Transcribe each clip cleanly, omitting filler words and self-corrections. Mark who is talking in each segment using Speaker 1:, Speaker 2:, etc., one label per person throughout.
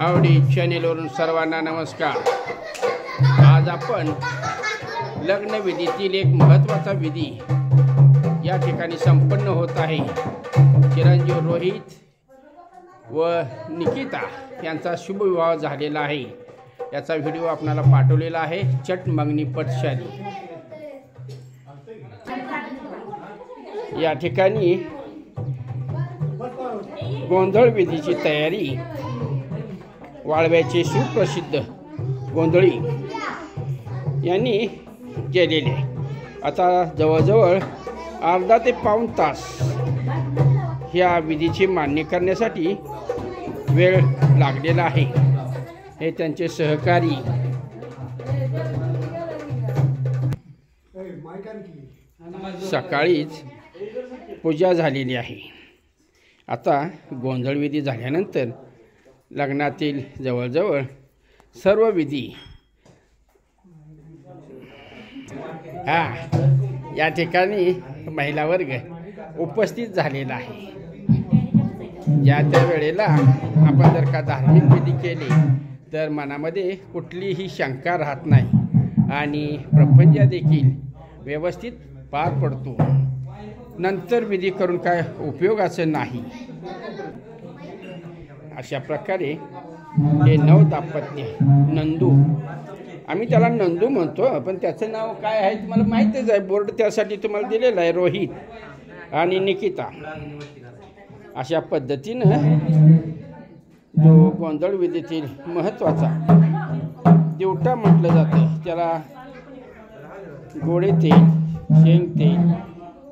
Speaker 1: आवडी चॅनेलवरून सर्वांना नमस्कार। आज आपण लग्नविधीतील एक महत्त्वाचा विधी या ठिकाणी संपन्न होत आहे। चिरंजीव रोहित व निकिता यांचा शुभ विवाह झालेला आहे। याचा व्हिडिओ आपल्याला पाठवलेला आहे चट मंगनी पटशाली। या ठिकाणी गोंधळ विधीची तयारी वाळव्याचे सुप्रसिद्ध गोंधळी यांनी केलेले। आता जवळजवळ अर्धा ते पाऊण तास ह्या विधीची मांडणी करण्यासाठी वेळ लागलेला आहे। हे त्यांचे सहकारी सकाळीच पूजा झालेली आहे। आता गोंधळ विधी झाल्यानंतर लग्नातील जवळजवळ सर्व विधी या ठिकाणी महिला वर्ग उपस्थित झालेला आहे। ज्या त्या वेळेला आपण जर का धार्मिक विधी केले तर मनामध्ये कुठलीही शंका राहत नाही आणि प्रपंच देखील व्यवस्थित पार पडतो। नंतर विधी करून काय उपयोगाचं नाही। अशा प्रकारे हे नव दाम्पत्य नंदू, आम्ही त्याला नंदू म्हणतो पण त्याचं नाव काय आहे तुम्हाला माहितीच आहे, बोर्ड त्यासाठी तुम्हाला दिलेला आहे, रोहित आणि निकिता। अशा पद्धतीनं जो गोंधळ विधीतील महत्त्वाचा दिवटा म्हटलं जातं त्याला गोडे तेल शेंग तेल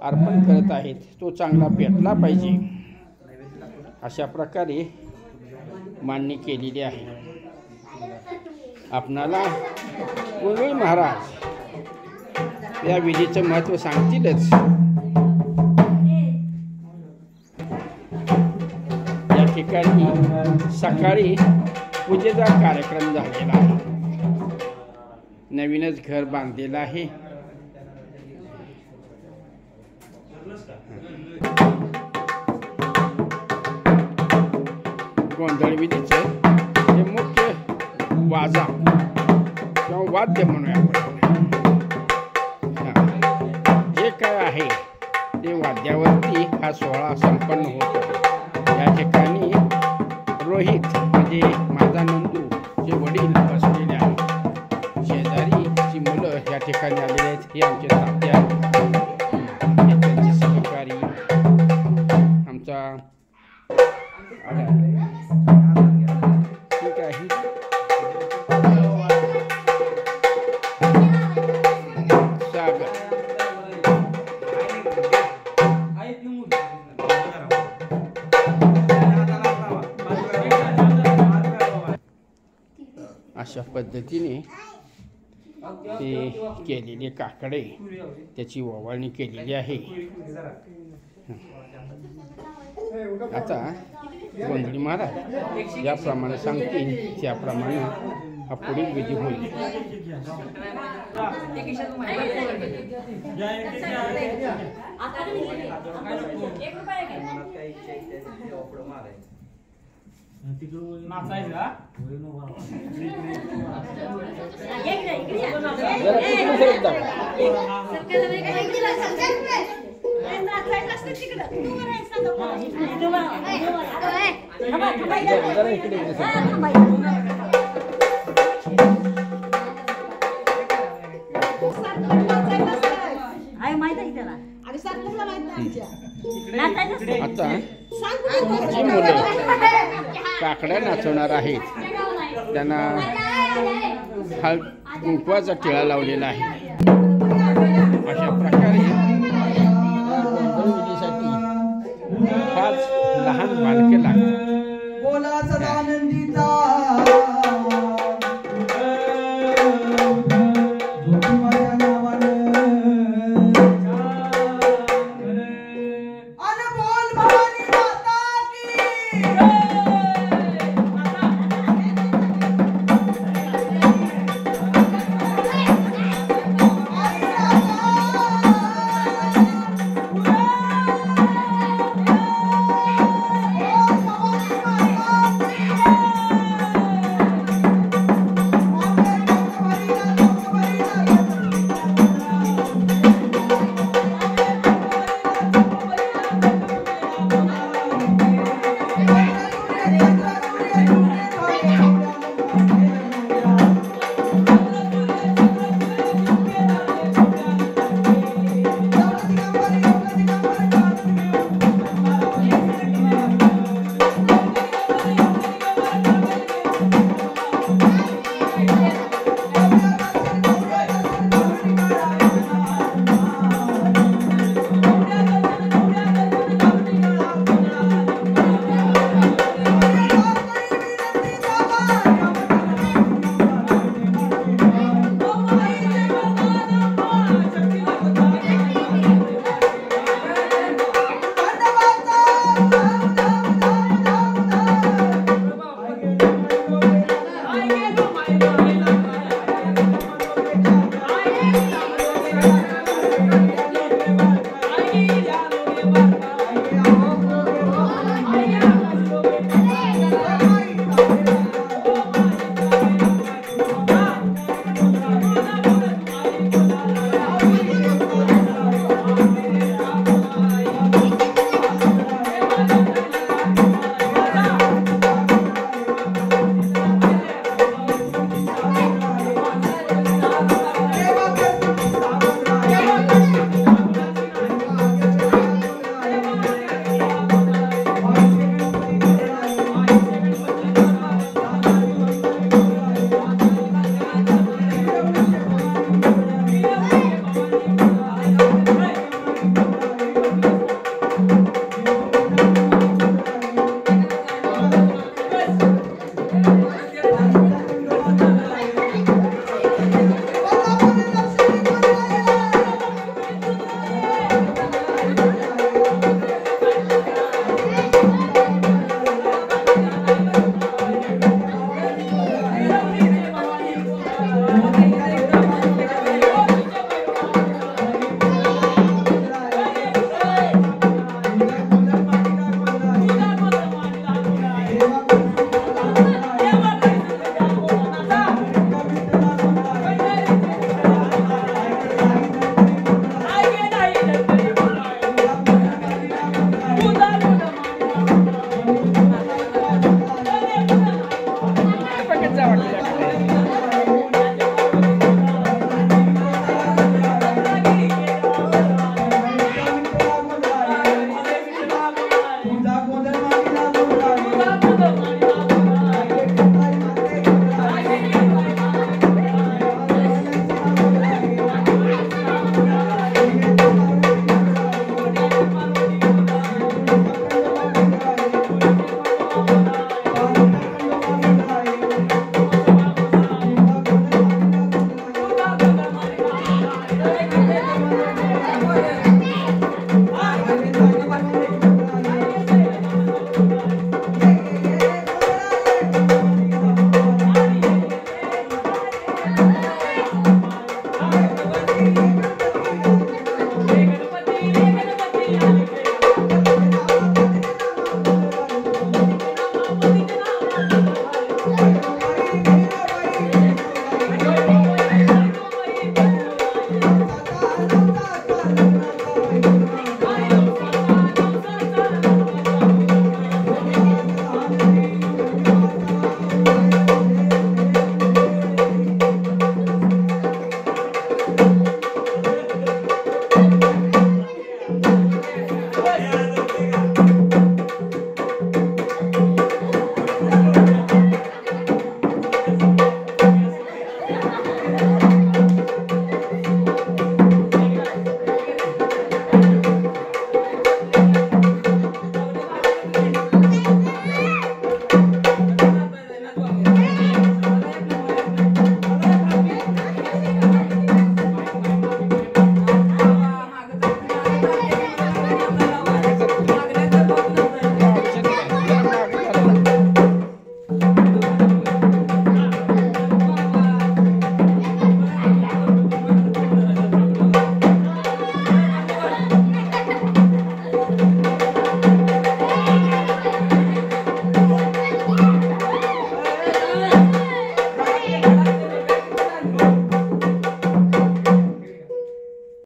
Speaker 1: अर्पण करत आहेत, तो चांगला पेटला पाहिजे। अशा प्रकारे मांडणी केलेली आहे। आपणाला कुंडळी महाराज या विधीचं महत्त्व सांगतीलच। या ठिकाणी सकाळी पूजेचा कार्यक्रम झालेला आहे। नवीनच घर बांधलेलं आहे। गोंधळ विधीचं हे मुख्य वाजा किंवा वाद्य म्हणूया जे काय आहे ते वाद्यावरती हा सोहळा संपन्न होतो। या ठिकाणी रोहित म्हणजे माझा नंदू जे वडील बसलेले आहेत, शेजारीची मुलं या ठिकाणी आलेले आहेत, हे आमचे तात्या त्यांचे सहकारी आमचा ठीक आहे। अशा पद्धतीने ते केलेले काकडे त्याची ओवाळणी केलेली आहे। आता गोंधळी महाराज ज्याप्रमाणे सांगतील त्याप्रमाणे हा पुढील विधी होईल। आता जी मुलं काकड्या नाचवणार आहेत त्यांना कुंकवाचा टिळा लावलेला आहे। अशा प्रकारे गोंधळ विधीसाठी 5 लहान बालके लागतात।